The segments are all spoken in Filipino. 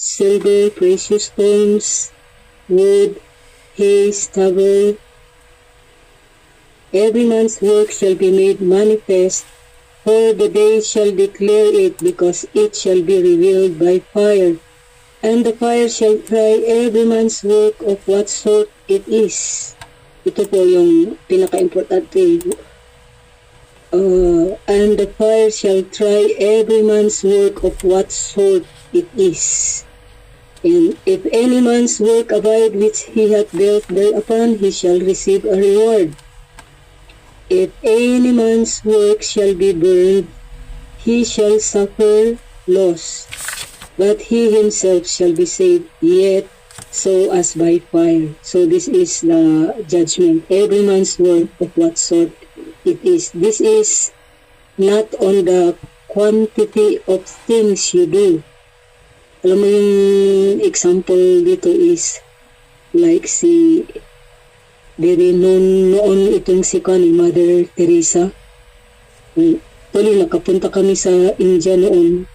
silver, precious stones, wood, hay, stubble. Every man's work shall be made manifest, for the day shall declare it, because it shall be revealed by fire. And the fire shall try every man's work of what sort it is. Ito po yung pinaka-importante. And the fire shall try every man's work of what sort it is. And if any man's work abide which he hath built thereupon, he shall receive a reward. If any man's work shall be burned, he shall suffer loss, but he himself shall be saved, yet so as by fire. So this is the judgment. Every man's work of what sort it is. This is not on the quantity of things you do. Alam mo yung example dito is like si diri noon itong si Mother Teresa. Tuloy nakapunta kami sa India noon.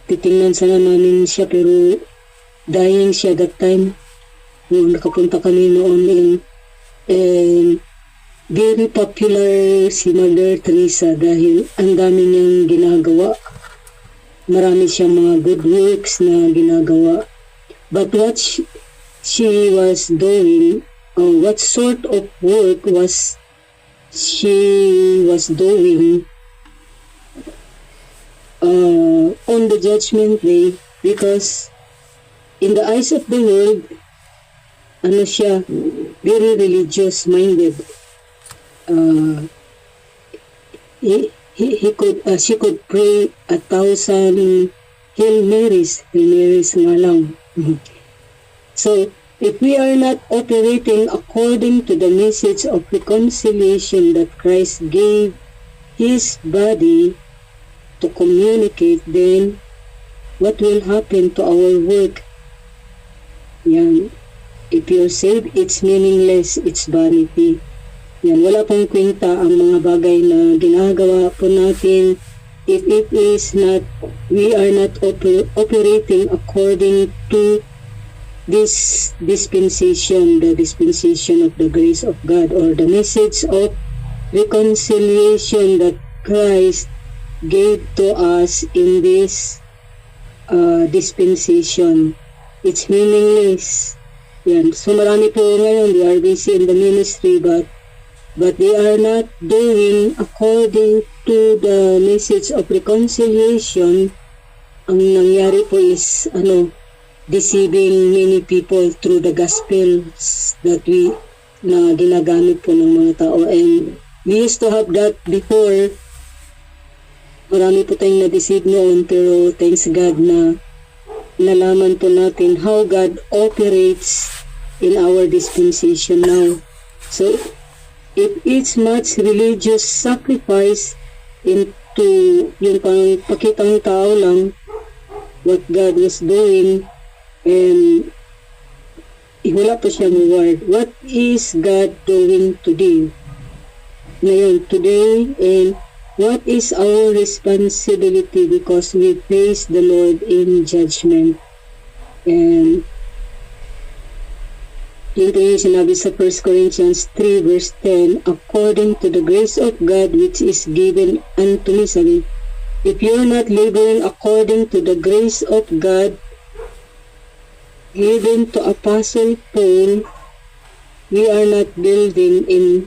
Titingnan sana namin siya pero dying siya that time. Nakapunta kami noon and very popular si Mother Teresa dahil ang dami niyang ginagawa. Marami siyang mga good works na ginagawa. But what she was doing, what sort of work was she was doing on the judgment day, because in the eyes of the world, siya, very religious minded. She could pray 1,000 Hail Marys nga lang. So, if we are not operating according to the message of reconciliation that Christ gave His body to communicate, then what will happen to our work? Yan. If you're saved, it's meaningless, it's vanity. Yan. Wala pong kwenta ang mga bagay na ginagawa po natin if it is not, we are not operating according to this dispensation, the dispensation of the grace of God, or the message of reconciliation that Christ gave to us in this dispensation. It's meaningless. Yan. So marami po ngayon, they are busy in the ministry, but they are not doing according to the message of reconciliation. Ang nangyari po is deceiving many people through the gospels that na ginagamit po ng mga tao. And we used to have that before. Marami po tayong na-deceive noon, pero thanks God na nalaman po natin how God operates in our dispensation now. So, if it's much religious sacrifice into yung pakitang tao lang what God was doing, and wala pa siyang reward. What is God doing today? Ngayon, today, and what is our responsibility because we face the Lord in judgment? And yun po yung sinabi sa 1 Corinthians 3 verse 10, according to the grace of God which is given unto me. Sabi, if you're not laboring according to the grace of God given to Apostle Paul, we are building in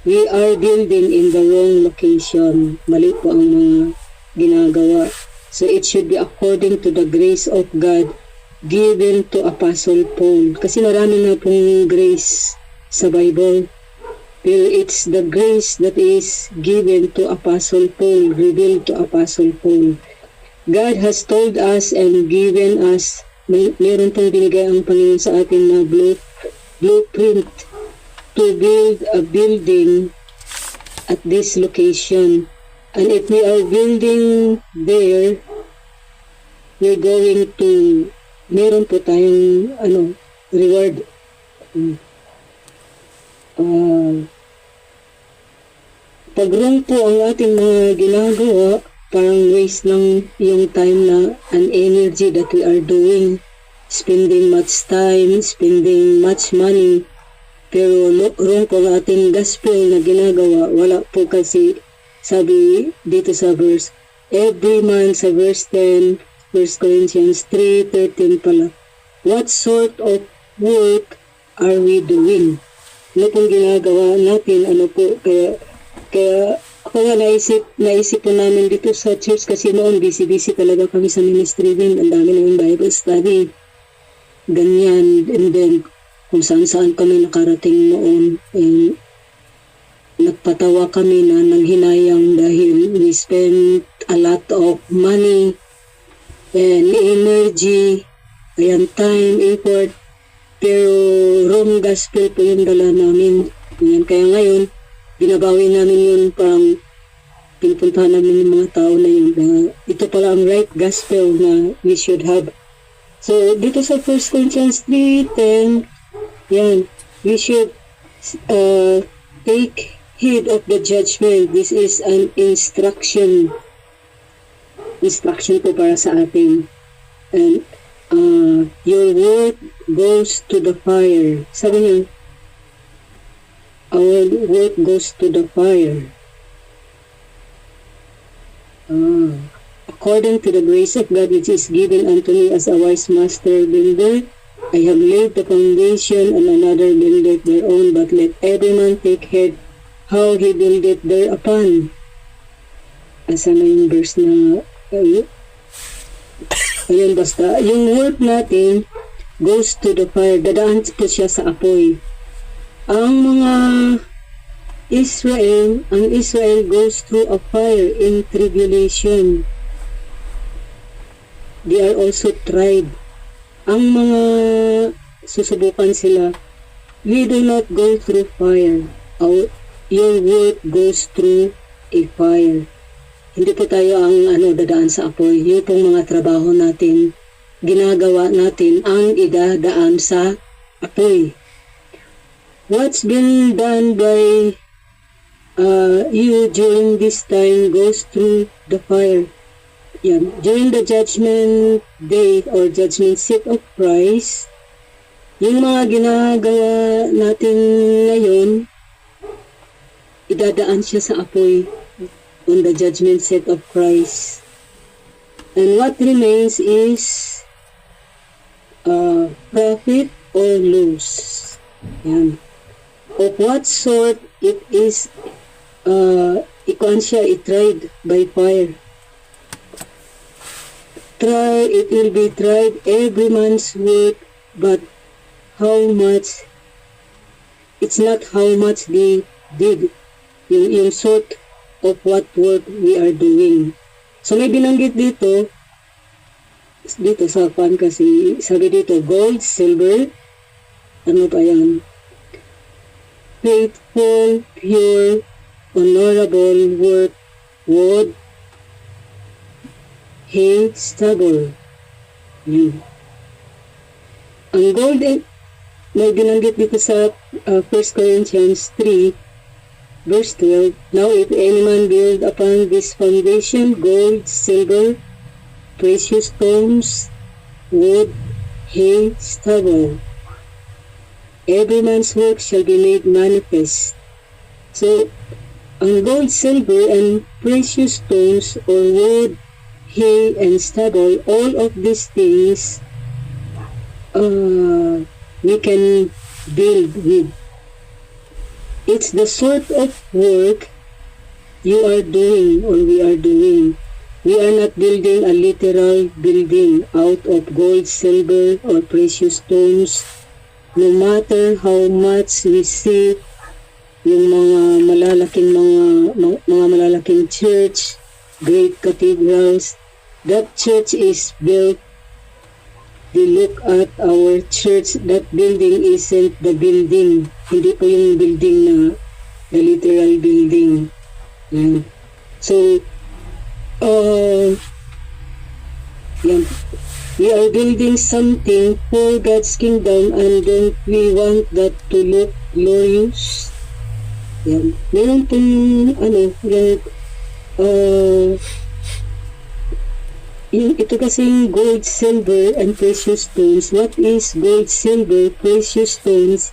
the wrong location. Mali po ang mga ginagawa. So it should be according to the grace of God given to Apostle Paul. Kasi marami na pong grace sa Bible. Pero it's the grace that is given to Apostle Paul, revealed to Apostle Paul. God has told us and given us, meron pong binigay ang Panginoon sa atin na blueprint to build a building at this location. And if we are building there, we're going to, meron po tayong reward. Pag wrong po ang ating mga ginagawa, parang waste lang yung time na and energy that we are doing, spending much time, spending much money, pero wrong po ang ating gospel na ginagawa. Wala po kasi sabi dito sa verse, every man sa verse 10, 1 Corinthians 3:13 pala, what sort of work are we doing? Ano pong ginagawa natin? Ano po? Kaya ako nga naisip po namin dito sa church kasi noon busy talaga kami sa ministry din. Ang dami na yung Bible study. Ganyan. And then, kung saan kami nakarating noon. And nagpatawa kami na nanghinayang dahil we spent a lot of money and energy, ayan, time, effort, pero wrong gospel po yung dala namin. Ayan, kaya ngayon, binabawi namin yun, parang pinupuntahan namin yung mga tao na yun. Ito pala ang right gospel na we should have. So, dito sa 1 Corinthians 3:10, yan, we should take heed of the judgment. This is an instruction po para sa atin. And your word goes to the fire. Sabi niya, our word goes to the fire. According to the grace of God which is given unto me as a wise master builder, I have laid the foundation, and another buildeth their own, but let every man take heed how he buildeth thereupon. Asa na yung verse na ayun, basta yung work natin goes to the fire. Dadaan po siya sa apoy. Ang mga Israel goes through a fire in tribulation. They are also tried. Ang mga susubukan sila, we do not go through fire. Your work goes through a fire. Hindi po tayo ang dadaan sa apoy. Yung pong mga trabaho natin, ginagawa natin ang idadaan sa apoy. What's been done by you during this time goes through the fire. Yan. During the judgment day or judgment seat of Christ, yung mga ginagawa natin ngayon, idadaan siya sa apoy on the judgment seat of Christ. And what remains is profit or loss. Yan. Of what sort it is, tried by fire. It will be tried every man's work, but how much, it's not how much they did, yung sort of what work we are doing. So may binanggit dito sa pan kasi, sabi dito, gold, silver, ano pa yan? Faithful, pure, honorable work, wood, hay, stubble. Yun. Ang gold, may binanggit dito sa 1 Corinthians 3, verse 12, now if any man build upon this foundation, gold, silver, precious stones, wood, hay, stubble, every man's work shall be made manifest. So, ang gold, silver, and precious stones, or wood, hay, and stubble, all of these things we can build with. It's the sort of work you are doing or we are doing. We are not building a literal building out of gold, silver, or precious stones. No matter how much we see yung mga malalaking church, great cathedrals, that church is built. They look at our church, that building isn't the building. Hindi po yung building na the literal building. Yan. So, yan. We are building something for God's kingdom, and don't we want that to look glorious? Yan. Meron pong ito kasing gold, silver, and precious stones. What is gold, silver, precious stones?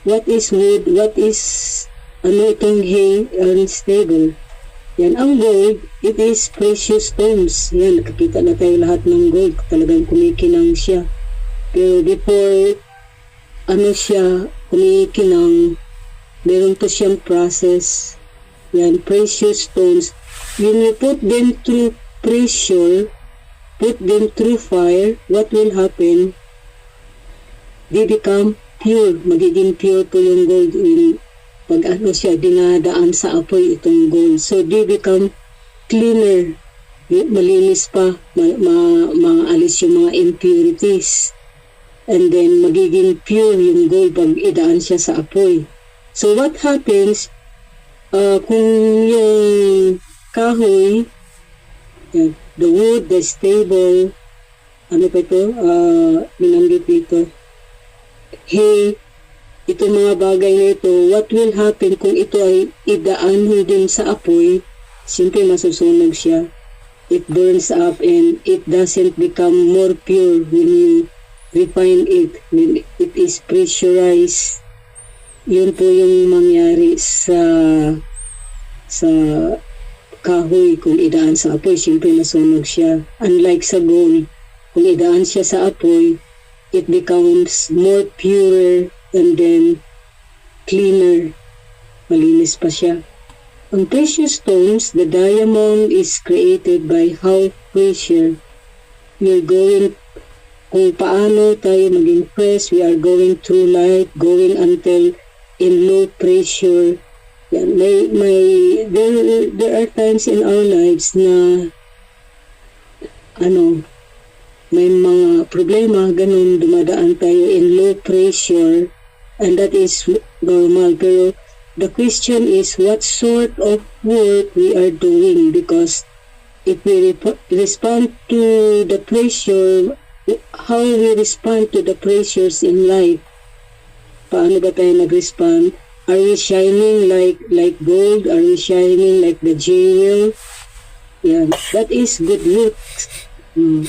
What is wood? What is itong hay, unstable? Yan, ang gold, it is precious stones. Yan, nakakita na tayo lahat ng gold. Talagang kumikinang siya. Pero before, siya, kumikinang, meron to siyang process. Yan, precious stones. When you put them through pressure, put them through fire, what will happen? They become pure. Magiging pure po yung gold pag siya, dinadaan sa apoy itong gold. So, they become cleaner. Malinis pa, maalis yung mga impurities. And then, magiging pure yung gold pag idaan siya sa apoy. So, what happens, kung yung kahoy, the wood, the stable, binanggit dito, hay, itong mga bagay na ito, what will happen kung ito ay idaan din sa apoy? Siyempre masusunog siya. It burns up and it doesn't become more pure when you refine it, when it is pressurized. Yun po yung mangyari sa kahoy. Kung idaan sa apoy, siyempre masunog siya. Unlike sa gold, kung idaan siya sa apoy, it becomes more purer and then cleaner. Malinis pa siya. Ang precious stones, the diamond is created by high pressure. We're going, kung paano tayo maging fresh, we are going through life, going until in low pressure. Yan, there are times in our lives na may mga problema, ganun, dumadaan tayo in low pressure, and that is normal. Pero the question is what sort of work we are doing, because if we respond to the pressure, how we respond to the pressures in life, paano ba tayo nag-respond? Are we shining like gold? Are we shining like the jewel? Yeah, that is good works.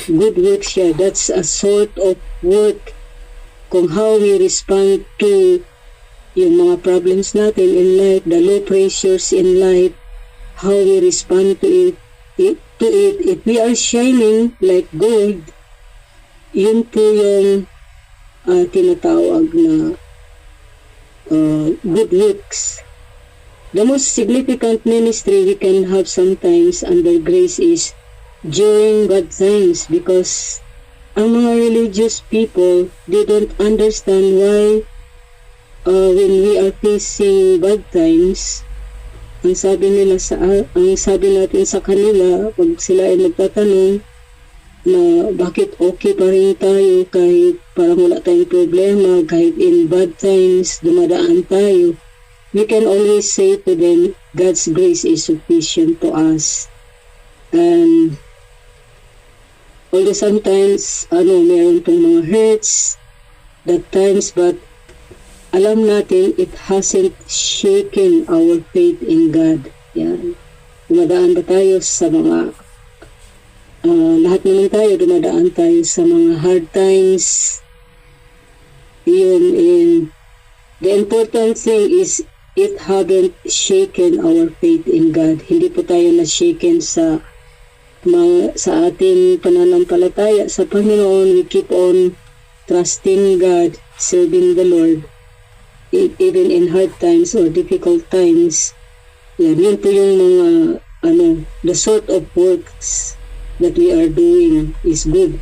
Good work siya. That's a sort of work kung how we respond to yung mga problems natin in life, the low pressures in life, how we respond to it. If we are shining like gold, yun po yung tinatawag na good works. The most significant ministry we can have sometimes under grace is during bad times, because ang mga religious people, they don't understand why when we are facing bad times, ang sabi natin sa kanila, pag sila ay nagtatanong na bakit okay pa rin tayo kahit parang wala tayong problema, kahit in bad times dumadaan tayo, we can always say to them, God's grace is sufficient to us. And although sometimes meron pong mga hurts that times, but alam natin it hasn't shaken our faith in God. Yan. Dumadaan ba tayo sa mga lahat naman tayo, dumadaan tayo sa mga hard times. Yun, the important thing is it haven't shaken our faith in God. Hindi po tayo na-shaken sa ating pananampalataya sa Panginoon. We keep on trusting God, serving the Lord, even in hard times or difficult times. Yun po yung mga the sort of works that we are doing is good.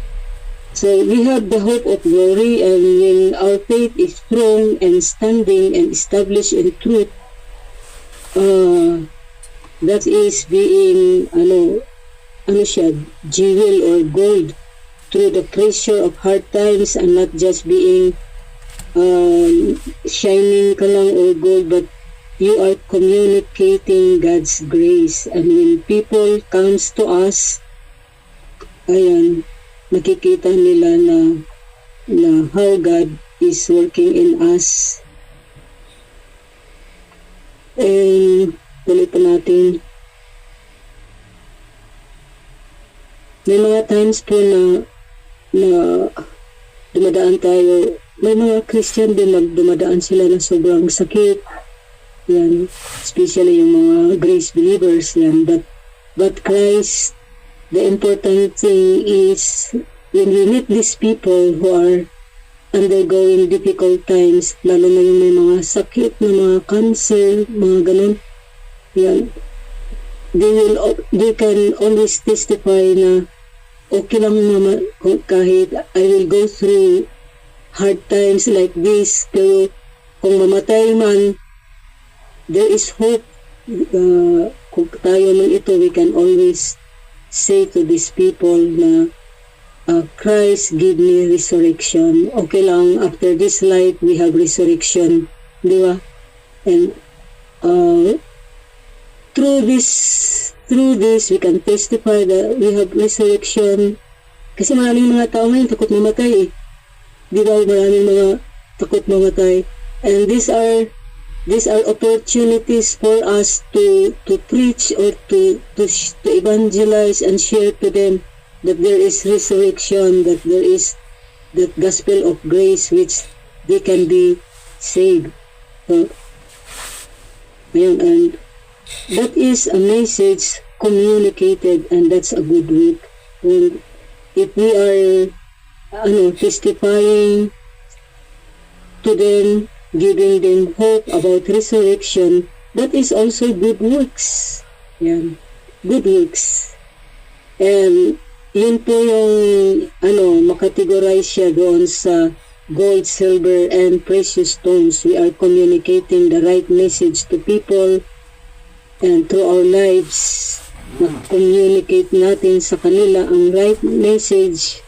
So we have the hope of glory, and when our faith is strong and standing and established in truth, that is being jewel or gold through the pressure of hard times, and not just being shining ka lang or gold, but you are communicating God's grace. And when people comes to us, makikita nila na how God is working in us. And tuloy pa natin. may mga times po na dumadaan tayo, may mga Christian din dumadaan sila na sobrang sakit. Yan, especially yung mga grace believers yan. But Christ, the important thing is when we meet these people who are undergoing difficult times, lalo na yung may mga sakit na mga cancer, mga ganun, yan, they can always testify na okay lang mama, kahit I will go through hard times like this, pero kung mamatay man, there is hope. Kung tayo man ito, we can always say to these people na Christ give me resurrection. Okay lang, after this life, we have resurrection. Di ba? And through this, we can testify that we have resurrection. Kasi maraming mga tao ngayon takot mamatay eh. Di ba? Maraming mga takot mamatay. And these are opportunities for us to preach or to evangelize and share to them that there is resurrection, that there is that gospel of grace which they can be saved. So, and that is a message communicated, and that's a good work. And if we are testifying to them, giving them hope about resurrection, that is also good works. Yan. Good works. And yun po yung makategorize siya doon sa gold, silver, and precious stones. We are communicating the right message to people, and through our lives, mag-communicate natin sa kanila ang right message,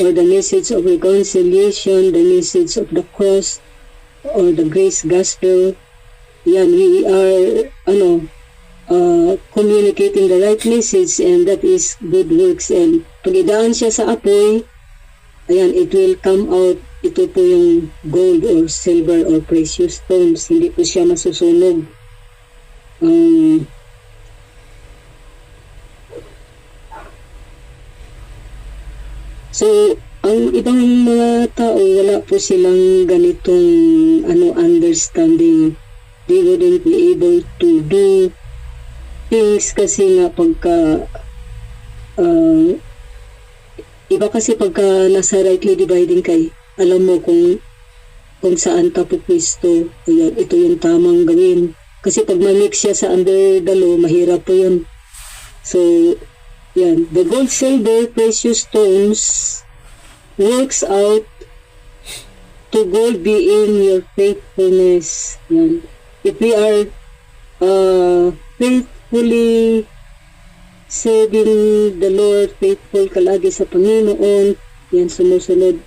or the message of reconciliation, the message of the cross, or the grace gospel. Yan, we are communicating the right message, and that is good works. And pag idaan siya sa apoy, ayan, it will come out. Ito po yung gold or silver or precious stones. Hindi po siya masusunog. So, ang ibang mga tao, wala po silang ganitong understanding. They wouldn't be able to do things kasi nga pagka iba kasi pagka nasa rightly dividing kay, alam mo kung saan ka pupwesto. Ayan, ito yung tamang gawin. Kasi pag ma-mix siya sa under the law, mahirap po yun. So, yan. The gold, silver, precious stones works out to gold be in your faithfulness. Yan. If we are faithfully serving the Lord, faithful ka lagi sa Panginoon, yan, sumusunod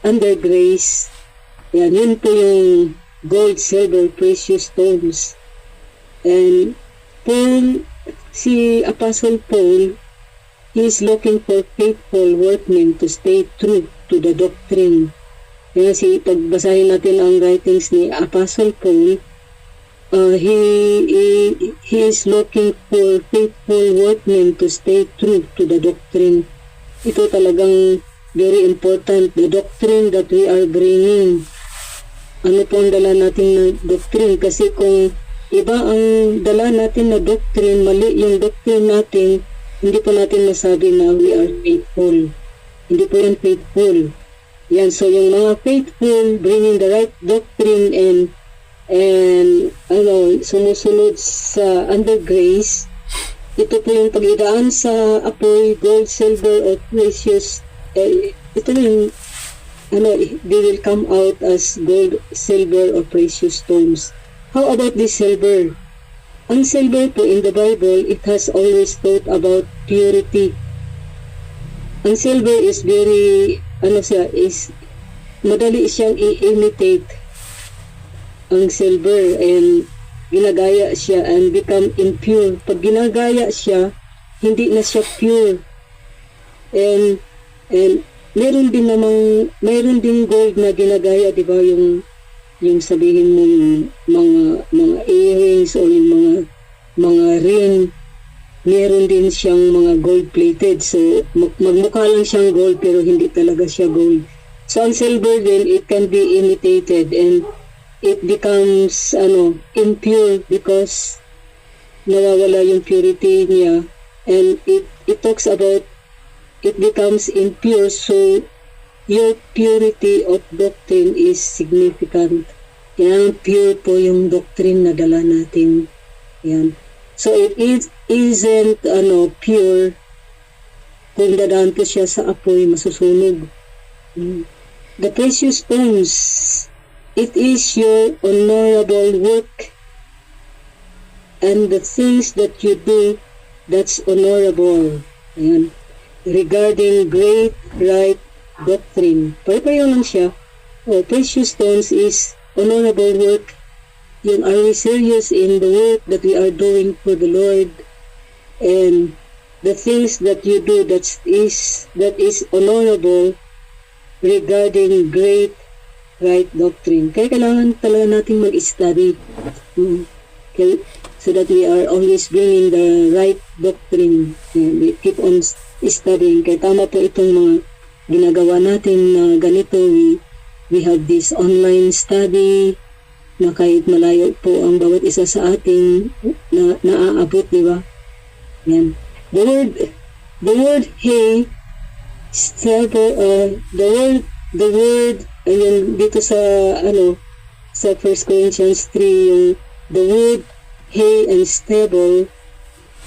under grace, yan, yun po yung gold, silver, precious stones. And Paul, si Apostle Paul, he is looking for faithful workmen to stay true to the doctrine. Kaya pagbasahin natin ang writings ni Apostle Paul, he is looking for faithful workmen to stay true to the doctrine. Ito talagang very important, the doctrine that we are bringing. Ano po ang dala natin na doctrine? Kasi kung iba ang dala natin na doctrine, mali yung doctrine natin, hindi po natin masabi na we are faithful. Hindi po yan faithful. Yan, so yung mga faithful, bringing the right doctrine and sumusunod sa under grace, ito po yung pag-idaan sa apoy, gold, silver, or precious, ito yung they will come out as gold, silver, or precious stones. How about this silver? Ang silver po in the Bible, it has always taught about purity. Ang silver is very, madali siyang i-imitate ang silver, and ginagaya siya and become impure. Pag ginagaya siya, hindi na siya pure. And meron din gold na ginagaya, di ba, yung sabihin mo yung mga earrings o yung mga ring meron din siyang mga gold-plated. So, magmukha lang siyang gold pero hindi talaga siya gold. So, ang silver din, it can be imitated and it becomes impure because nawawala yung purity niya. And it talks about it becomes impure, so your purity of doctrine is significant. Yan, pure po yung doctrine na dala natin. Yan. So it isn't pure kung dadaan ko siya sa apoy, masusunog. The precious stones, it is your honorable work and the things that you do that's honorable. Ayan. Regarding great right doctrine. Pare-pareho lang siya. Precious stones is honorable work. Yung are we serious in the work that we are doing for the Lord? And the things that you do that is honorable regarding great right doctrine. Kaya kailangan talaga natin mag-study. Okay? So that we are always bringing the right doctrine. We keep on studying. Kaya tama po itong mga ginagawa natin na ganito. We have this online study na kahit malayo po ang bawat isa sa atin na naaabot, di ba? Yan. The word hey, the word, ayun, dito sa, sa 1 Corinthians 3, yung the word hay and stable,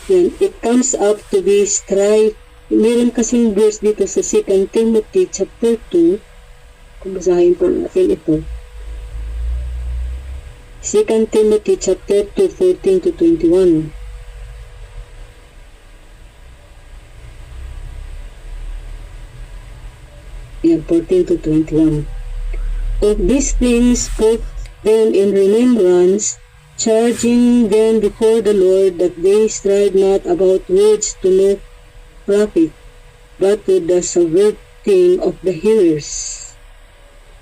yan, it comes up to be strife. Meron kasing verse dito sa 2 Timothy chapter 2, kung basahin po natin ito. 2 Timothy chapter 2, 14 to 21. Yan, 14 to 21. Of these things put them in remembrance, charging them before the Lord that they strive not about words to no profit, but to the subverting of the hearers.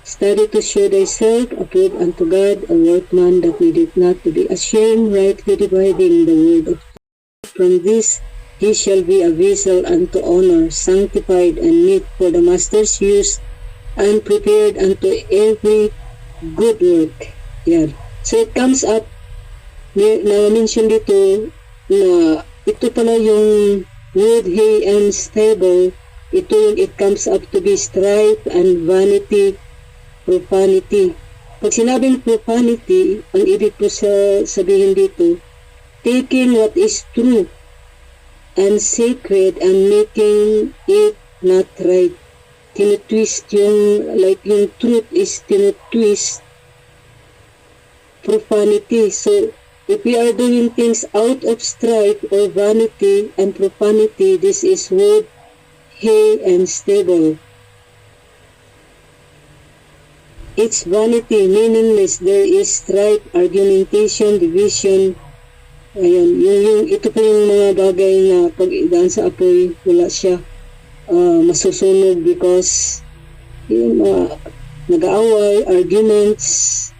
Study to show thyself approved unto God, a workman that needeth not to be ashamed, rightly dividing the word of truth. From this he shall be a vessel unto honor, sanctified and meet for the master's use, and prepared unto every good work. Yan. So it comes up, na-mention dito na ito pala yung wood, hay, and stable. Ito yung it comes up to be strife and vanity, profanity. Pag sinabing profanity, ang ibig po sabihin dito, taking what is true and sacred and making it not right. Tinutwist yung, like yung truth is tinutwist profanity. So, if we are doing things out of strife or vanity and profanity, this is wood, hay, and stable. It's vanity, meaningless. There is strife, argumentation, division. Ayun, ito po yung mga bagay na pag idaan sa apoy, wala siya masusunog because yung nag-aaway, arguments,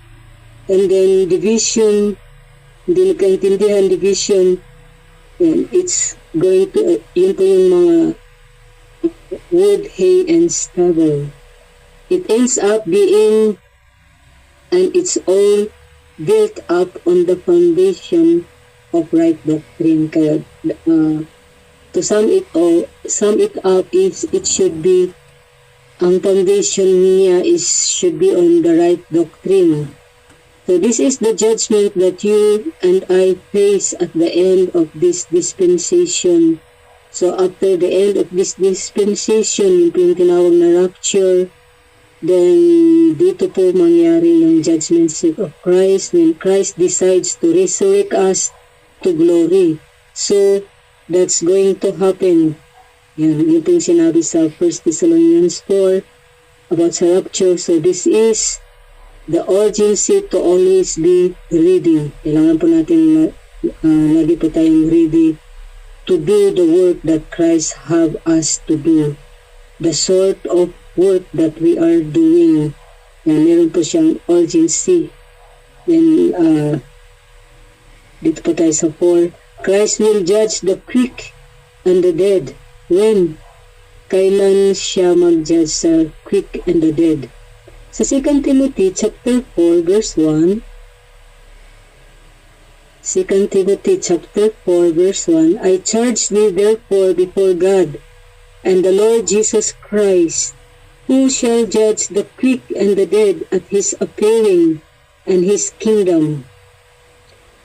and then division, hindi nagkaintindihan, division, and it's going to, yun po yung mga wood, hay, and stubble. It ends up being, and it's all built up on the foundation of right doctrine. Kaya to sum it up is it should be, ang foundation niya should be on the right doctrine. So this is the judgment that you and I face at the end of this dispensation. So after the end of this dispensation, yung tinawag na rapture, then dito po mangyari yung judgment seat of Christ when Christ decides to resurrect us to glory. So that's going to happen. Yan, yun po yung sinabi sa 1 Thessalonians 4 about sa rapture. So this is the urgency to always be ready. Kailangan po natin lagi po tayong ready to do the work that Christ have us to do. The sort of work that we are doing. Yan, meron po siyang urgency. Then, dito po tayo sa 4. Christ will judge the quick and the dead. When? Kailan siya mag-judge sa quick and the dead? Sa 2 Timothy chapter 4 verse 1, 2 Timothy chapter 4 verse 1, I charge thee therefore before God and the Lord Jesus Christ, who shall judge the quick and the dead at his appearing and his kingdom.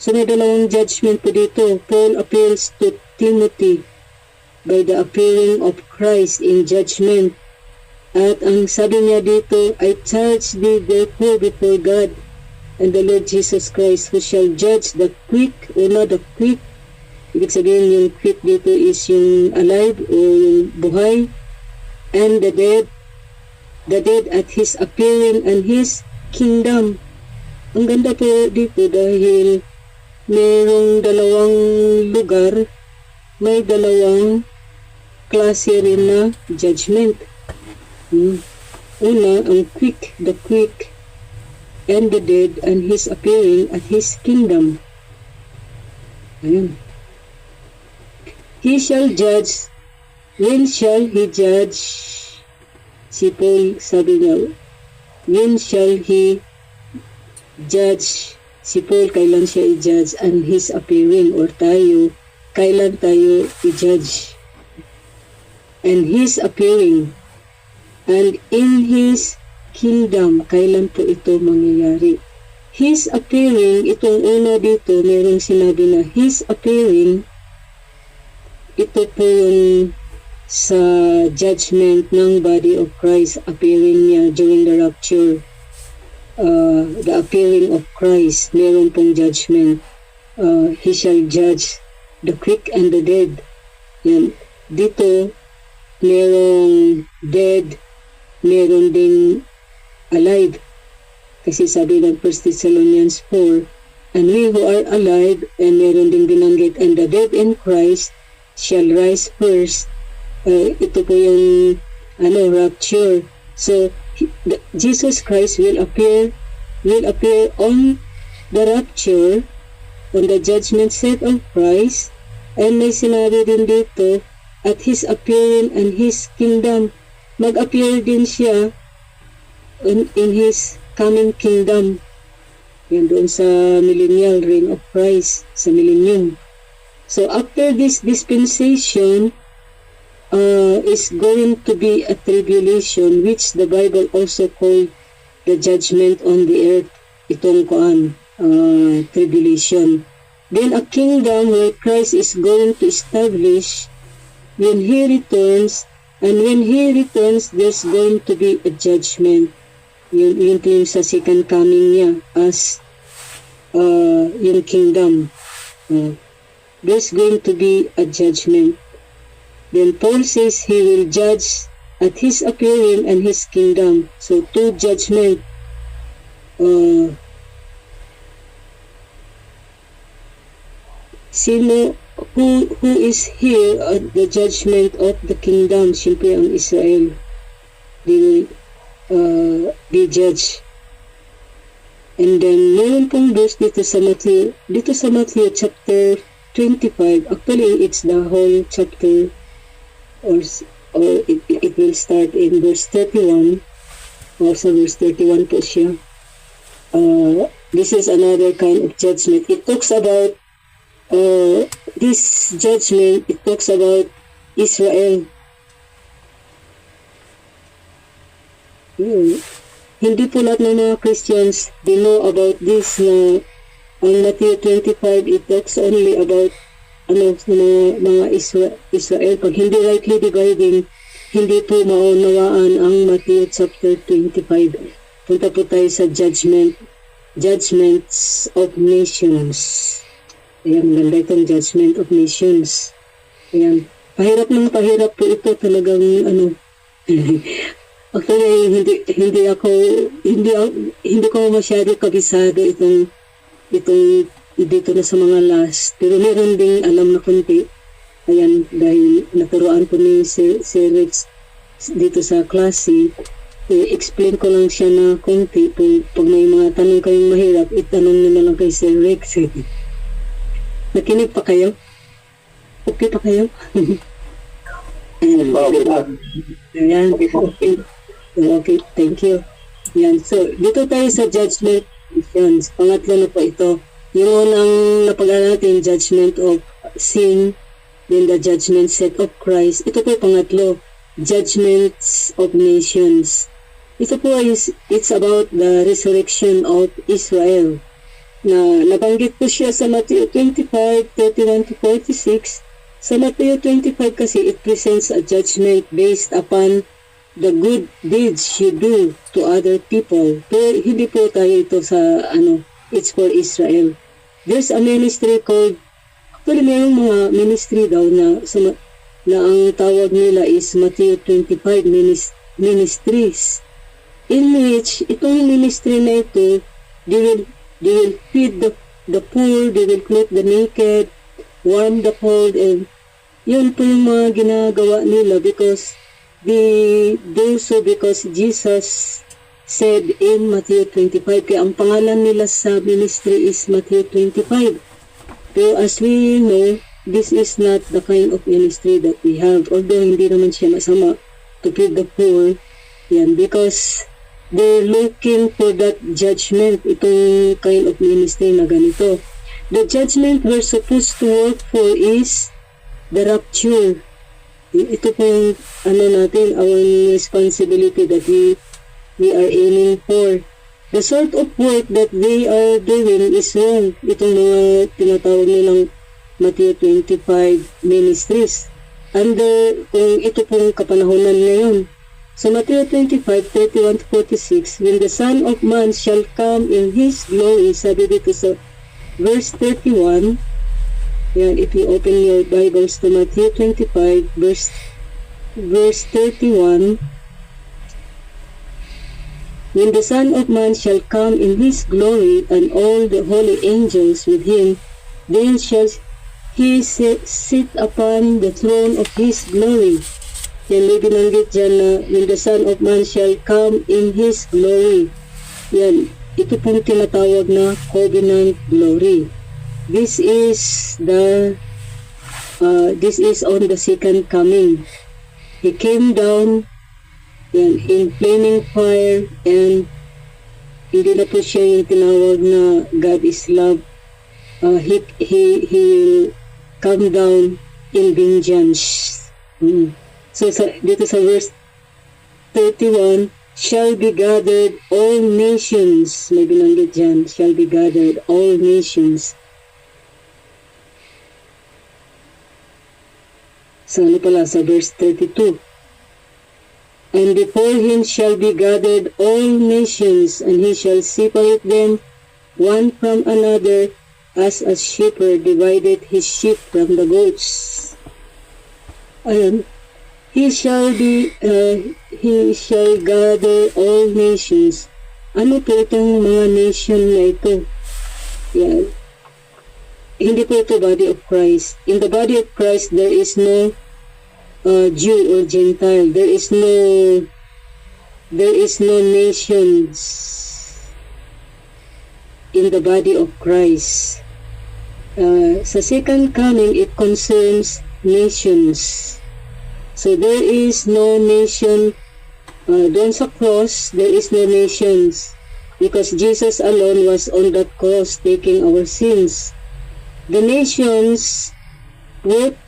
So may dalawang judgment po dito. Paul appeals to Timothy by the appearing of Christ in judgment. At ang sabi niya dito, I charge thee therefore before God and the Lord Jesus Christ, who shall judge the quick, una the quick. Ibig sabihin yung quick dito is yung alive o yung buhay, and the dead at his appearing and his kingdom. Ang ganda po dito dahil mayroong dalawang lugar, may dalawang klase rin na judgment. Una, ang quick, the quick, and the dead, and his appearing at his kingdom. Ayan. He shall judge. When shall he judge? Si Paul sabi niya, when shall he judge? Si Paul, kailan siya i-judge? And his appearing, or tayo, kailan tayo i-judge? And his appearing, and in his kingdom, kailan po ito mangyayari? His appearing, itong una dito, mayroong sinabi na his appearing, ito po yung sa judgment ng body of Christ, appearing niya during the rapture. The appearing of Christ, mayroon pong judgment. He shall judge the quick and the dead. Yan. Dito, mayroong dead, mayroon ding alive. Kasi sabi ng 1 Thessalonians 4, and we who are alive, and meron ding binanggit, and the dead in Christ shall rise first. Ito po yung rapture. So, Jesus Christ will appear on the rapture, on the judgment seat of Christ, and may sinabi din dito, at his appearing and his kingdom, mag-appear din siya in his coming kingdom. Yan doon sa millennial reign of Christ, sa millennium. So after this dispensation is going to be a tribulation, which the Bible also called the judgment on the earth. Itong tribulation. Then a kingdom where Christ is going to establish when he returns, and when he returns, there's going to be a judgment. Yun po yung sa second coming niya as yung kingdom. There's going to be a judgment. Then Paul says he will judge at his appearing and his kingdom. So two judgment. Who is here at the judgment of the kingdom? Siyempre ang Israel. They will be judged. And then meron pong verse dito sa Matthew chapter 25. Actually, it's the whole chapter, or it will start in verse 31. Also verse 31 po siya. This is another kind of judgment. It talks about this judgment. It talks about Israel. Hindi po lahat ng mga Christians, they know about this na ang Matthew 25, it talks only about mga Israel. Pag hindi rightly dividing, hindi po maunawaan ang Matthew chapter 25. Punta po tayo sa judgments of nations. Ayan, ganda itong judgment of nations. Ayan, pahirap po ito talagang Actually, hindi ko masyado kabisado itong dito na sa mga last. Pero meron ding alam na konti. Ayan, dahil naturuan ko ni Sir Rex dito sa klase, explain ko lang siya na konti. Pag may mga tanong kayong mahirap, itanong nyo na lang kay Sir Rex. Nakinig pa kayo? Okay pa kayo? Ayan. Okay, thank you. Yan. So, dito tayo sa judgment. Yan. Pangatlo na po ito. Yung unang napag-aralan natin, judgment of sin, then the judgment seat of Christ. Ito po pangatlo, judgments of nations. Ito po it's about the resurrection of Israel. Na nabanggit po siya sa Matthew 25:31-46. Sa Matthew 25 kasi it presents a judgment based upon the good deeds you do to other people. Pero hindi po tayo ito sa it's for Israel. There's a ministry called, actually mayroong mga ministry daw na ang tawag nila is Matthew 25 ministries, in which itong ministry na ito, they will feed the poor, they will clothe the naked, warm the cold, and yun po yung mga ginagawa nila because they do so because Jesus said in Matthew 25. Kaya ang pangalan nila sa ministry is Matthew 25. Pero as we know, this is not the kind of ministry that we have. Although hindi naman siya masama to feed the poor. Yan, because they're looking for that judgment, itong kind of ministry na ganito. The judgment we're supposed to work for is the rapture. Ito po yung natin, our responsibility that we are aiming for. The sort of work that they are doing is wrong. Itong mga tinatawag nilang Matthew 25 ministries. Kung ito pong kapanahonan ngayon. So Matthew 25:31-46, when the Son of Man shall come in His glory, sabi dito sa verse 31, yan, if you open your Bibles to Matthew 25, verse 31, when the Son of Man shall come in His glory, and all the holy angels with Him, then shall He sit upon the throne of His glory. Yan, may binanggit dyan na when the Son of Man shall come in His glory. Yan, ito pong tinatawag na covenant glory. This is on the second coming. He came down in flaming fire, and hindi na po siya yung tinawag na God is love. He will come down in vengeance. So dito sa verse 31, shall be gathered all nations. May binanggit dyan, shall be gathered all nations. Sa sa verse 32. And before Him shall be gathered all nations, and He shall separate them one from another, as a shepherd divided his sheep from the goats. Ayan. He shall gather all nations. Ano po itong mga nation na ito? Yan. Hindi po ito body of Christ. In the body of Christ, there is no Jew or Gentile. There is no nations in the body of Christ. Sa second coming, it concerns nations. So there is no nation doon sa cross. There is no nations because Jesus alone was on that cross taking our sins. The nations work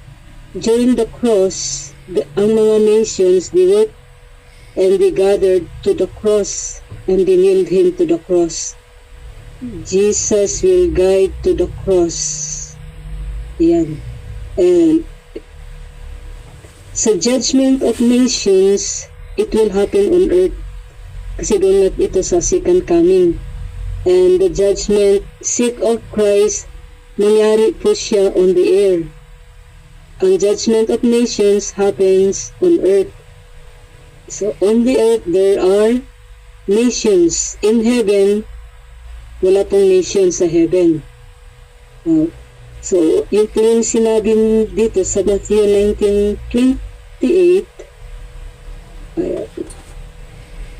during the cross. Ang mga nations, they work and they gathered to the cross and they nailed Him to the cross. Jesus will guide to the cross. Yan. And sa judgment of nations, it will happen on earth. Kasi doon lang ito sa second coming. And the judgment seat of Christ, nangyari po siya on the air. Ang judgment of nations happens on earth. So on the earth, there are nations. In heaven, wala pong nation sa heaven. So, yung po yung sinabi dito sa Matthew 19:28.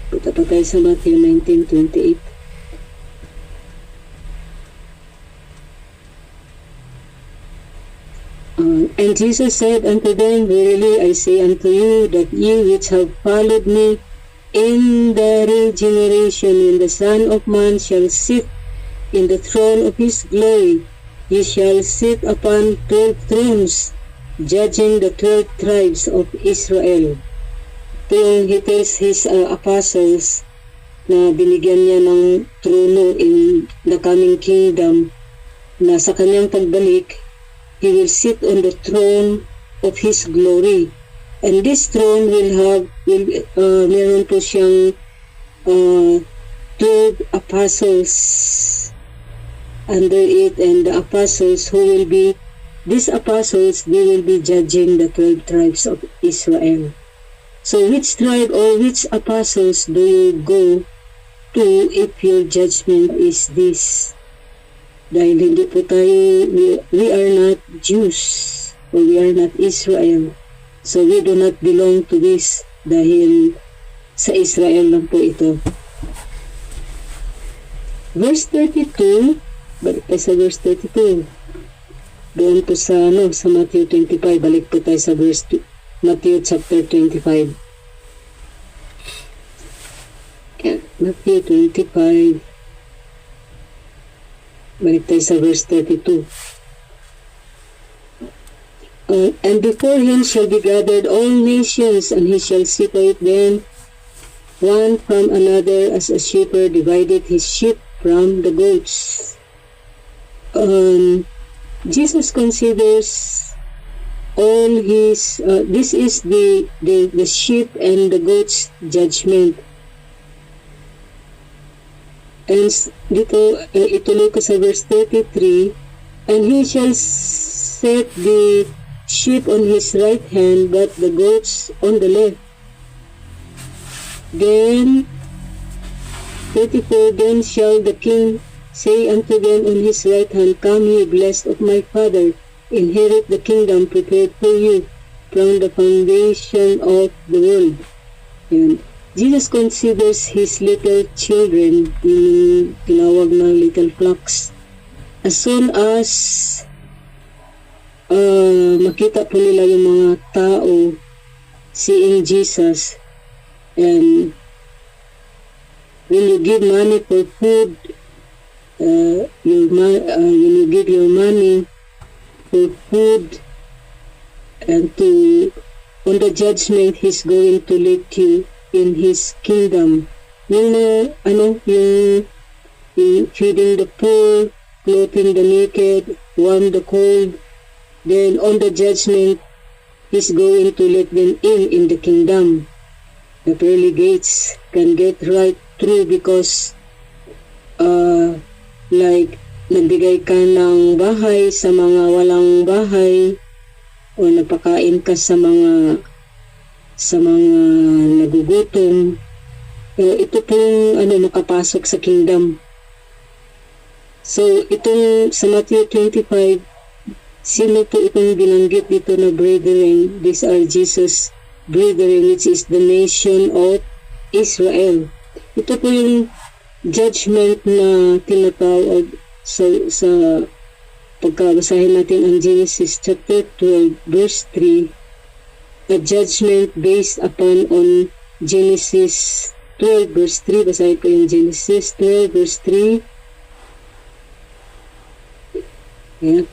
Punta pa tayo sa Matthew 19:28. And Jesus said unto them, Verily I say unto you, that ye which have followed me in the regeneration, when the Son of Man shall sit in the throne of his glory, ye shall sit upon 12 thrones, judging the 12 tribes of Israel. Ito yung he tells his apostles na binigyan niya ng trono in the coming kingdom, na sa kanyang pagbalik, he will sit on the throne of his glory. And this throne meron po siyang 12 apostles under it, and the apostles these apostles, they will be judging the 12 tribes of Israel. So which tribe or which apostles do you go to if your judgment is this? Dahil hindi po tayo, we are not Jews, or we are not Israel. So we do not belong to this, dahil sa Israel lang po ito. Verse 32, balik tayo sa verse 32. Doon po sa Matthew 25, balik po tayo sa Matthew chapter 25. Matthew 25, balik tayo sa verse 32. And before him shall be gathered all nations, and he shall separate them one from another, as a shepherd divided his sheep from the goats. Jesus considers all his, this is the sheep and the goats judgment. And dito, ituloy ko sa verse 33, and he shall set the sheep on his right hand, but the goats on the left. Then 34, then shall the king say unto them on his right hand, Come ye blessed of my Father, inherit the kingdom prepared for you from the foundation of the world. And Jesus considers his little children, yung tinawag na little flocks. As soon as makita po nila yung mga tao seeing Jesus, and when you give money for food, when you give your money for food, and on the judgment, he's going to let you in his kingdom. Yung feeding the poor, clothing the naked, warm the cold. Then on the judgment, he's going to let them in the kingdom. The pearly gates can get right through because like nagbigay ka ng bahay sa mga walang bahay, o napakain ka sa mga nagugutom. Ito pong makapasok sa kingdom. So itong sa Matthew 25, sino po itong binanggit dito na brethren? These are Jesus' brethren, which is the nation of Israel. Ito po yung judgment na tinatawag sa pagkabasahin natin ang Genesis chapter 12 verse 3, a judgment based upon on Genesis 12 verse 3. Basahin ko yung Genesis 12 verse 3. Yeah.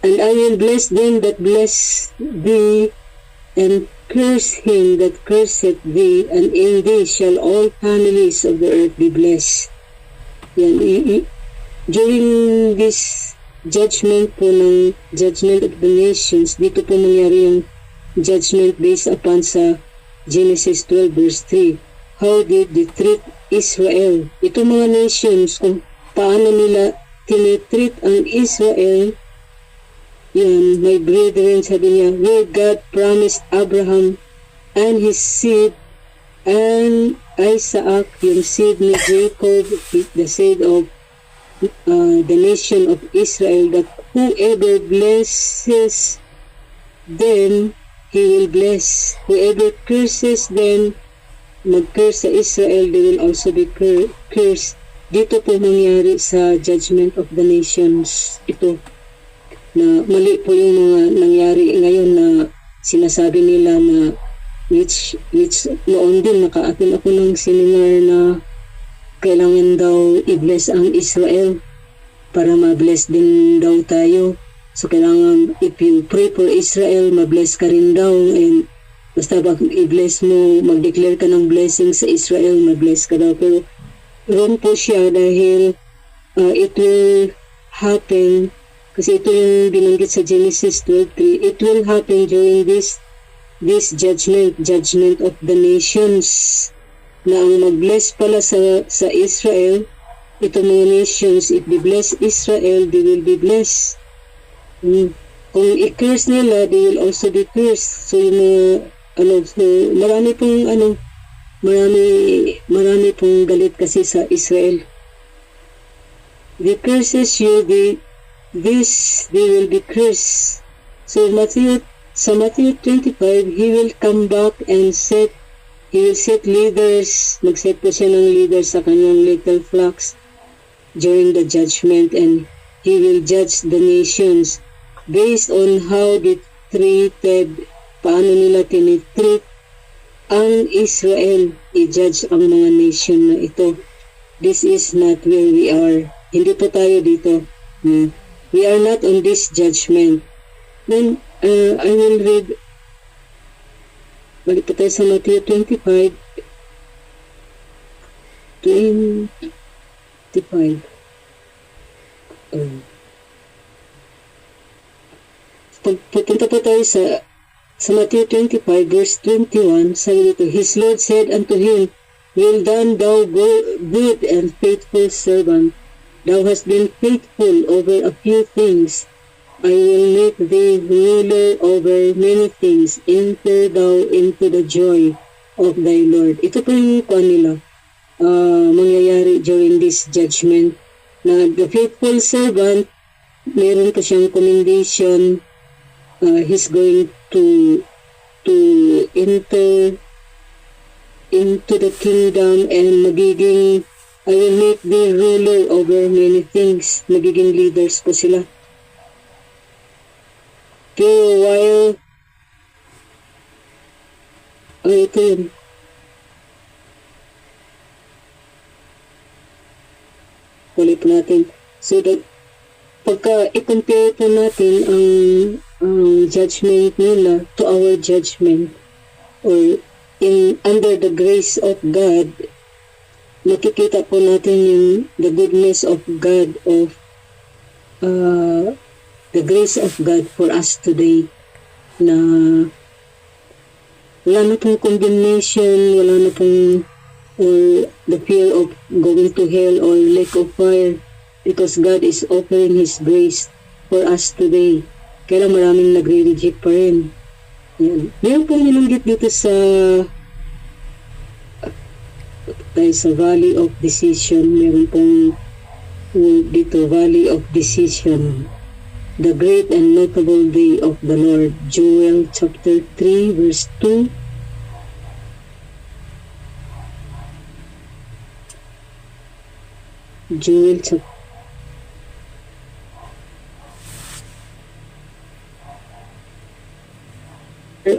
And I will bless them that bless thee, and curse him that curseth thee, and in thee shall all families of the earth be blessed. Yan. During this judgment po ng judgment of the nations, dito po nangyari yung judgment based upon sa Genesis 12 verse 3. How did they treat Israel? Ito mga nations, kung paano nila tinitreat ang Israel. Yan, my brethren, sabi niya, where God promised Abraham and his seed and Isaac, yung seed ni Jacob, the seed of the nation of Israel, that whoever blesses them, he will bless. Whoever curses them, mag-curse sa Israel, they will also be cursed. Dito po nangyari sa judgment of the nations ito. na mali po yung mga nangyari ngayon na sinasabi nila na which noon din naka-attend ako ng seminar na kailangan daw i-bless ang Israel para ma-bless din daw tayo. So kailangan if you pray for Israel, ma-bless ka rin daw, and basta pag i-bless mo, mag-declare ka ng blessing sa Israel, ma-bless ka daw. Pero wrong po siya dahil it will happen. Kasi ito yung binanggit sa Genesis 12:3. It will happen during this judgment of the nations, na ang mag-bless pala sa Israel, itong mga nations, if they bless Israel, they will be blessed. Kung i-curse nila, they will also be cursed. So yung so marami pong galit kasi sa Israel. The curses you, they will be cursed. So sa Matthew 25, he will come back and he will set leaders, mag-set po siya ng leaders sa kanyang little flocks during the judgment, and he will judge the nations based on how they treated, paano nila tinitreat ang Israel. I-judge ang mga nation na ito. This is not where we are. Hindi po tayo dito. We are not on this judgment. Then, I will read, balik po tayo sa Matthew 25. Pupunta po tayo sa Matthew 25 verse 21. Sabi dito, His Lord said unto him, Well done, thou good and faithful servant. Thou hast been faithful over a few things. I will make thee ruler over many things. Enter thou into the joy of thy Lord. Ito po yung nila mangyayari during this judgment. Na the faithful servant, meron pa siyang commendation. He's going to enter into the kingdom and magiging, I will make thee ruler over many things. Magiging leaders po sila. Pero while ito yun. Ulit po natin. So that pagka i-compare po natin ang judgment nila to our judgment, or under the grace of God, makikita po natin yung the goodness of God, of the grace of God for us today, na wala na pong condemnation, wala na pong or the fear of going to hell or lake of fire, because God is offering His grace for us today. Kaya lang maraming nagre-reject pa rin. Yan. Meron pong nilanggit dito sa Valley of Decision. Meron pong dito, Valley of Decision. The great and notable day of the Lord. Joel chapter 3 verse 2. Joel chapter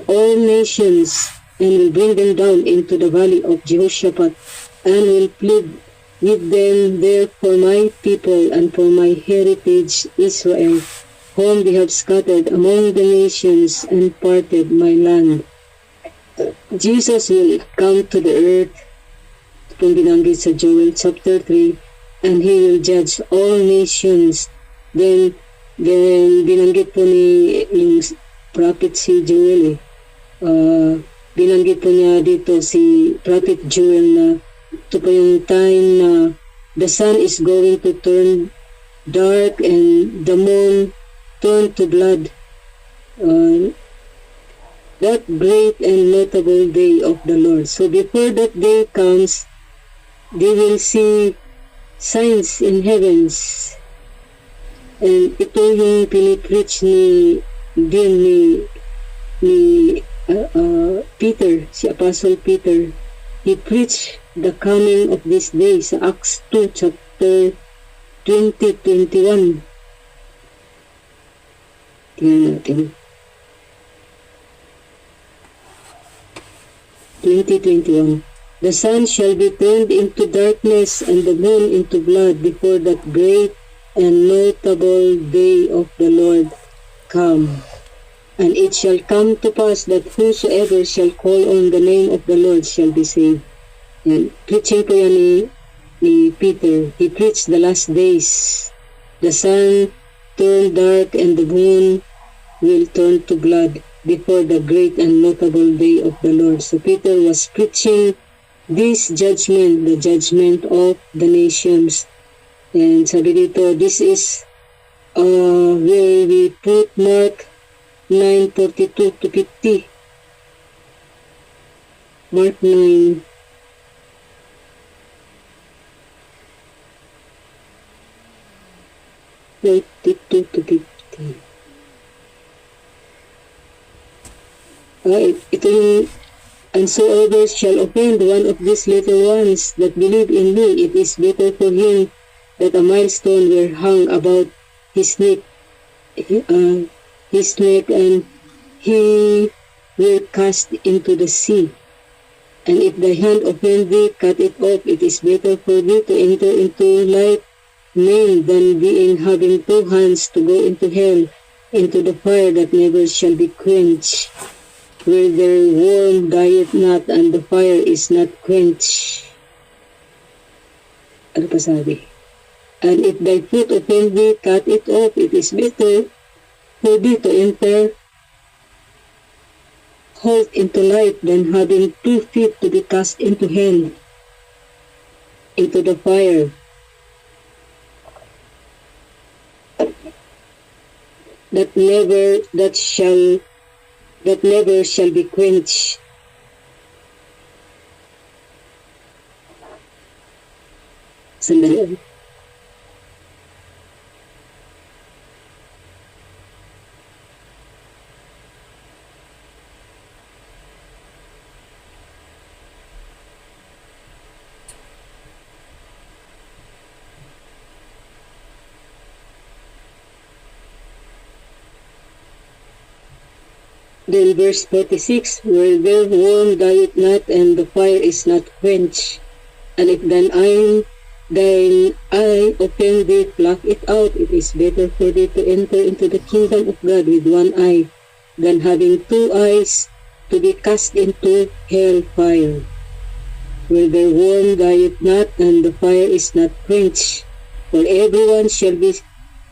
all nations, and will bring them down into the valley of Jehoshaphat, and will plead with them there for my people and for my heritage Israel, whom they have scattered among the nations and parted my land. Jesus will come to the earth, kung binanggit sa Joel chapter 3, and He will judge all nations. Then binanggit po ni yung prophet si Joel binanggit po niya dito si prophet Joel na ito po yung time na the sun is going to turn dark and the moon turn to blood. That great and notable day of the Lord. So before that day comes, they will see signs in heavens. And ito yung pinipreach ni Peter, si Apostle Peter. He preached the coming of this day sa Acts 2 chapter 20-21. Tingnan natin. 20:21. The sun shall be turned into darkness and the moon into blood before that great and notable day of the Lord come. And it shall come to pass that whosoever shall call on the name of the Lord shall be saved. Yan. Preaching po yan ni Peter. He preached the last days. The sun turned dark and the moon will turn to blood before the great and notable day of the Lord. So Peter was preaching this judgment, the judgment of the nations. And sabi dito, this is where we put Mark 9:42 to 50. Mark 9. To 50. Ito yung, and so others shall offend one of these little ones that believe in me, it is better for him that a millstone were hung about his neck, and he were cast into the sea. And if thy hand offend thee, cut it off. It is better for thee to enter into life maimed than being having two hands to go into hell, into the fire that never shall be quenched, where their worm dieth not and the fire is not quenched. Ano pa sabi? And if thy foot offend thee, cut it off. It is better for thee to enter halt into life than having 2 feet to be cast into hell, into the fire that never shall be quenched. Sandali. Then verse 46, where their worm dieth not and the fire is not quenched. And if thine eye offend thee, pluck it out. It is better for thee to enter into the kingdom of God with one eye, than having 2 eyes to be cast into hell fire, where their worm dieth not and the fire is not quenched. For everyone shall be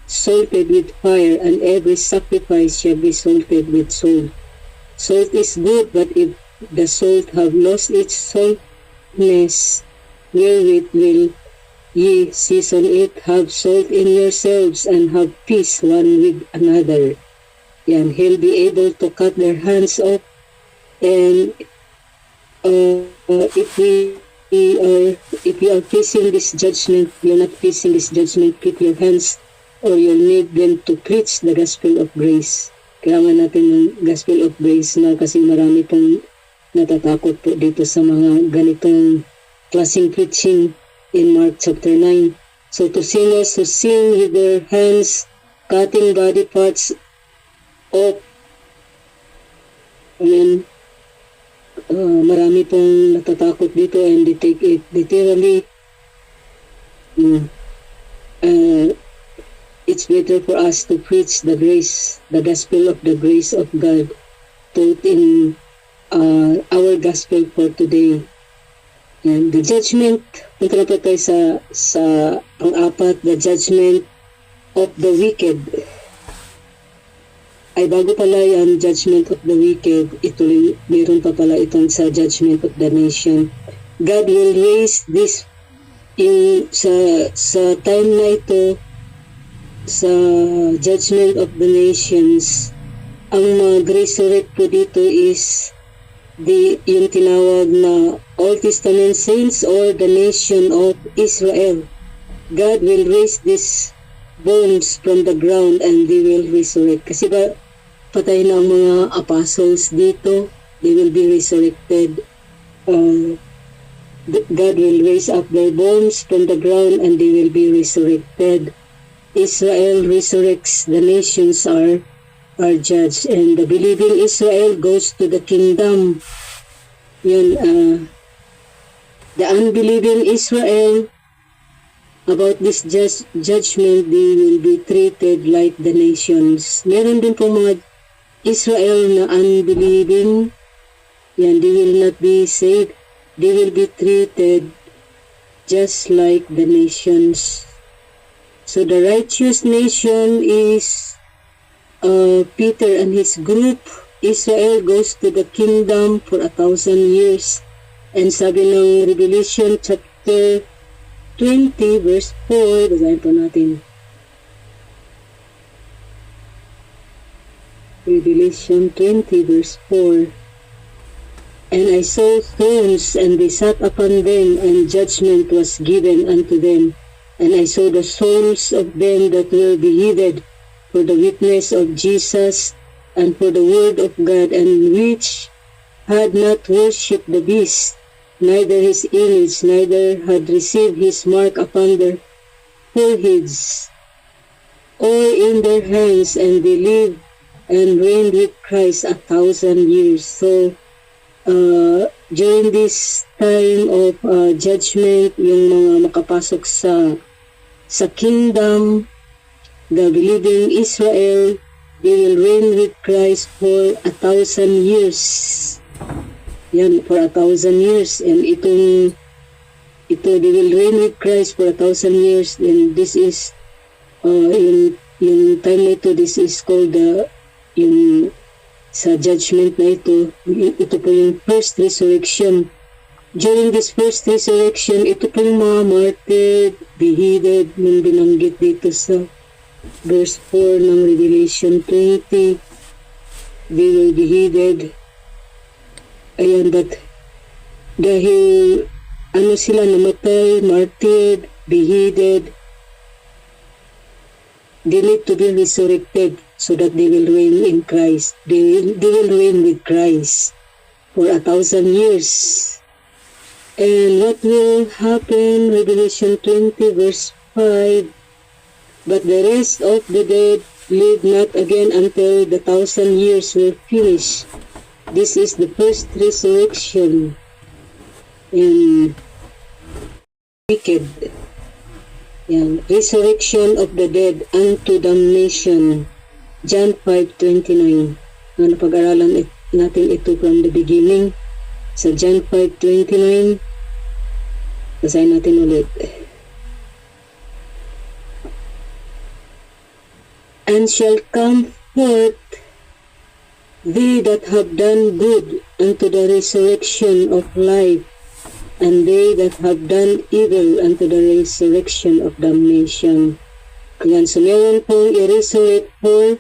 salted with fire, and every sacrifice shall be salted with salt. Salt is good, but if the salt have lost its saltness, wherewith will ye season it? Have salt in yourselves, and have peace one with another. Yan, he'll be able to cut their hands off. And if you are facing this judgment, you're not facing this judgment, keep your hands, or you'll need them to preach the gospel of grace. Kailangan natin ng gospel of grace na, kasi marami pong natatakot po dito sa mga ganitong klaseng preaching in Mark chapter 9. So to sinners who sin with their hands, cutting body parts off, and marami pong natatakot dito, and they take it literally. It's better for us to preach the grace, the gospel of the grace of God, taught in our gospel for today. And the judgment, punta na po tayo sa pang-apat, the judgment of the wicked. Ay bago pala yung judgment of the wicked, ito meron pa pala itong sa judgment of the nation. God will raise this sa time na ito, sa judgment of the nations. Ang mag-resurrect po dito is yung tinawag na Old Testament saints or the nation of Israel. God will raise these bones from the ground and they will resurrect. Kasi ba patay na ang mga apostles dito, they will be resurrected. God will raise up their bones from the ground and they will be resurrected. Israel resurrects, the nations are are judged, and the believing Israel goes to the kingdom. Yun, the unbelieving Israel, about this judgment, they will be treated like the nations. Meron din po mga Israel na unbelieving, yan, they will not be saved. They will be treated just like the nations. So the righteous nation is Peter and his group. Israel goes to the kingdom for 1,000 years. And sabi ng Revelation chapter 20 verse 4, basahin po natin. Revelation 20 verse 4. And I saw thrones, and they sat upon them, and judgment was given unto them. And I saw the souls of them that were beheaded for the witness of Jesus, and for the word of God, and which had not worshipped the beast, neither his image, neither had received his mark upon their foreheads or in their hands, and they lived and reigned with Christ 1,000 years. So, during this time of judgment, yung mga makapasok sa kingdom, the believing Israel, they will reign with Christ for 1,000 years. Yan, for 1,000 years. And ito, they will reign with Christ for 1,000 years. And this is, yung time na ito, this is called yung sa judgment na ito po yung first resurrection. During this first resurrection, ito po yung mga martyred, beheaded, nung binanggit dito sa verse 4 ng Revelation 20. They were beheaded. Ayan, that dahil sila namatay, martyred, beheaded, they need to be resurrected so that they will reign in Christ. They will reign with Christ for 1,000 years. And what will happen? Revelation 20 verse 5. But the rest of the dead live not again until the 1,000 years were finished. This is the first resurrection. And wicked. Yan. Resurrection of the dead unto damnation. John 5:29. Pag-aralan natin ito from the beginning. Sa John 5:29. Basahin natin ulit. And shall come forth they that have done good unto the resurrection of life, and they that have done evil unto the resurrection of damnation. Yan, so meron pong i-resurrect for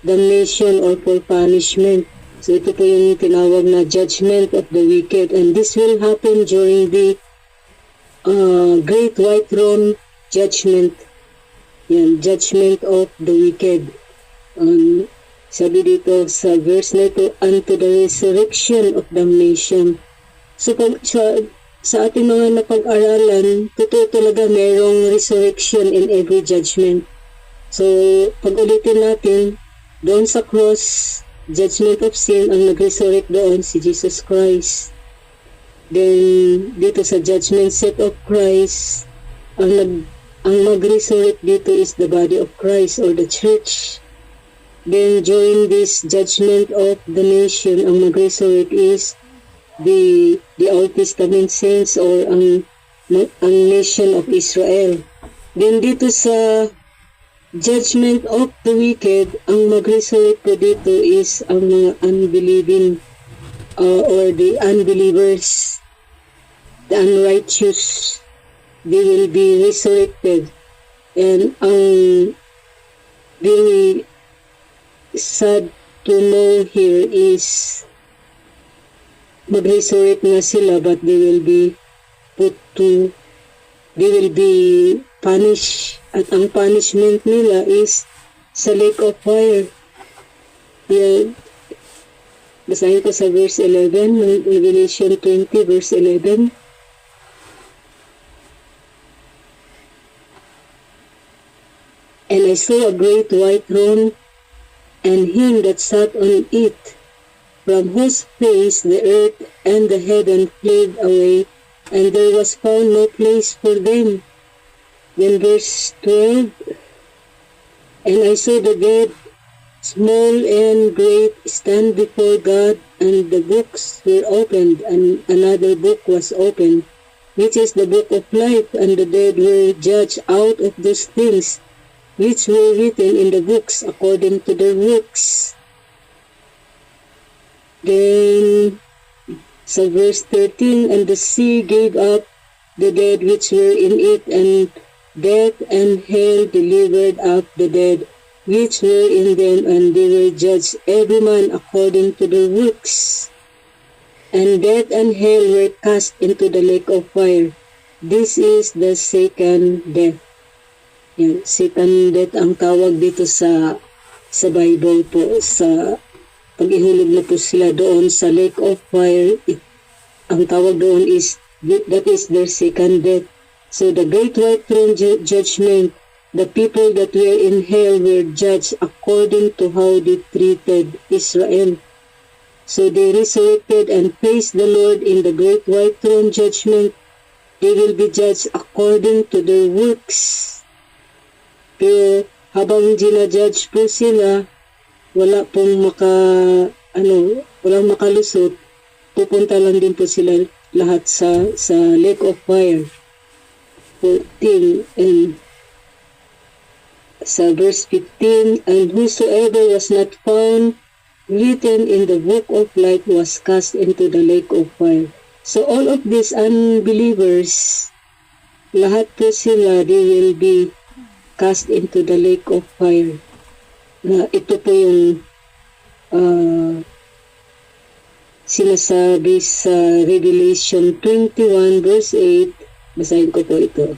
damnation or for punishment. So ito po yung tinawag na judgment of the wicked, and this will happen during the Great White Throne Judgment. Yan, judgment of the wicked. Sabi dito sa verse na ito, unto the resurrection of damnation. So sa ating mga napag-aralan, totoo talaga mayroong resurrection in every judgment. So pag-ulitin natin, doon sa cross, judgment of sin, ang nag-resurrect doon si Jesus Christ. Then dito sa judgment seat of Christ, ang mag-resurrect dito is the body of Christ or the church. Then during this judgment of the nation, ang mag-resurrect is the Old Testament saints or ang nation of Israel. Then dito sa judgment of the wicked, ang mag-resurrect po dito is ang mga unbelieving or the unbelievers, the unrighteous. They will be resurrected. And ang very sad to know here is mag-resurrect na sila, but they will be punished. At ang punishment nila is sa lake of fire. Yan. Basahin ko sa verse 11 ng Revelation 20 verse 11. And I saw a great white throne, and him that sat on it, from whose face the earth and the heaven fled away, and there was found no place for them. Then verse 12, and I saw the dead, small and great, stand before God, and the books were opened, and another book was opened, which is the book of life, and the dead were judged out of those things which were written in the books according to their works. Then, so verse 13, and the sea gave up the dead which were in it, and death and hell delivered up the dead which were in them, and they were judged every man according to their works. And death and hell were cast into the lake of fire. This is the second death. Yan, second death ang tawag dito sa Bible po. Sa pag-ihulog na po sila doon sa lake of fire, ang tawag doon is, that is their second death. So the great white throne judgment, the people that were in hell were judged according to how they treated Israel. So they resurrected and faced the Lord in the great white throne judgment. They will be judged according to their works. Pero habang ginajudge po sila, wala pong walang makalusot, pupunta lang din po sila lahat sa lake of fire. 14 and sa verse 15, and whosoever was not found written in the book of life was cast into the lake of fire. So all of these unbelievers, lahat po sila, they will be cast into the lake of fire. Na ito po yung sinasabi sa Revelation 21 verse 8. Basahin ko po ito.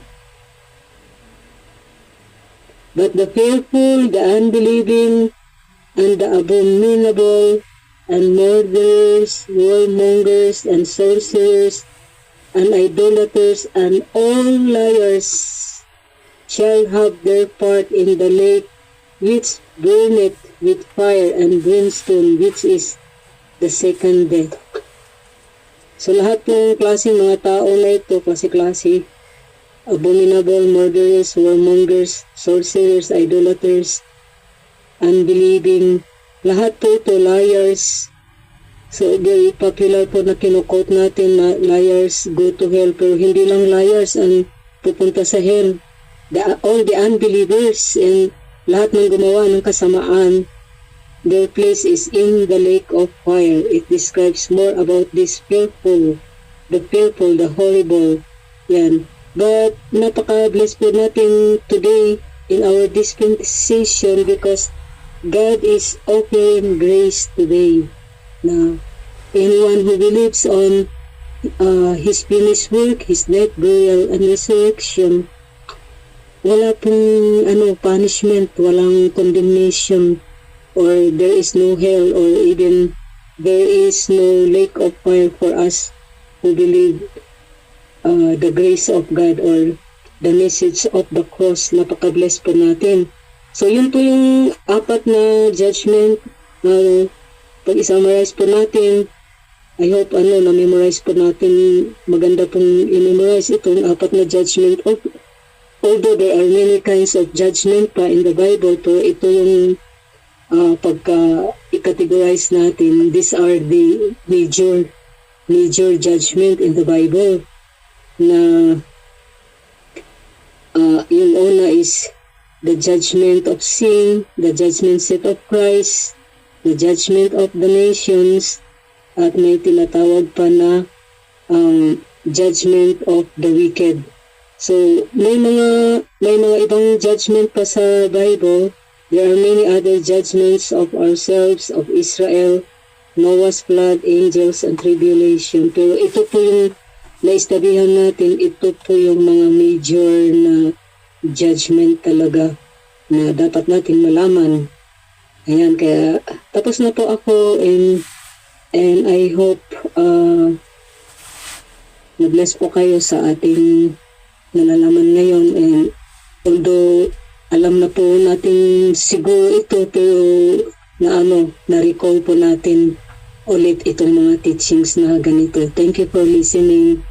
But the fearful, the unbelieving, and the abominable, and murderers, warmongers, and sorcerers, and idolaters, and all liars shall have their part in the lake which burneth with fire and brimstone, which is the second death. So lahat ng klaseng mga tao na ito, klase, abominable, murderers, warmongers, sorcerers, idolaters, unbelieving, lahat po ito, liars. So very popular po na kinukote natin na liars go to hell, pero hindi lang liars ang pupunta sa hell. All the unbelievers and lahat ng gumawa ng kasamaan, their place is in the lake of fire. It describes more about this fearful, the horrible. Yan. But napaka-blessed po natin today in our dispensation because God is offering grace today. Now, anyone who believes on His finished work, His death, burial, and resurrection, wala pong punishment, walang condemnation, or there is no hell, or even there is no lake of fire for us who believe the grace of God or the message of the cross. Napaka-bless po natin. So yun po yung apat na judgment. Pag-summarize po natin, I hope na-memorize po natin, maganda pong i-memorize itong apat na judgment. Although there are many kinds of judgment pa in the Bible, pero ito yung pagka-i-categorize natin, these are the major judgment in the Bible. Na yung una is the judgment of sin, the judgment seat of Christ, the judgment of the nations, at may tinatawag pa na judgment of the wicked. So may mga ibang judgment pa sa Bible. There are many other judgments of ourselves, of Israel, Noah's flood, angels, and tribulation. Pero ito po yung naistabihan natin, ito po yung mga major na judgment talaga na dapat natin malaman. Ayan, kaya tapos na po ako and I hope na-bless po kayo sa ating nalalaman ngayon. And although alam na po natin siguro ito, pero na-recall po natin ulit itong mga teachings na ganito. Thank you for listening.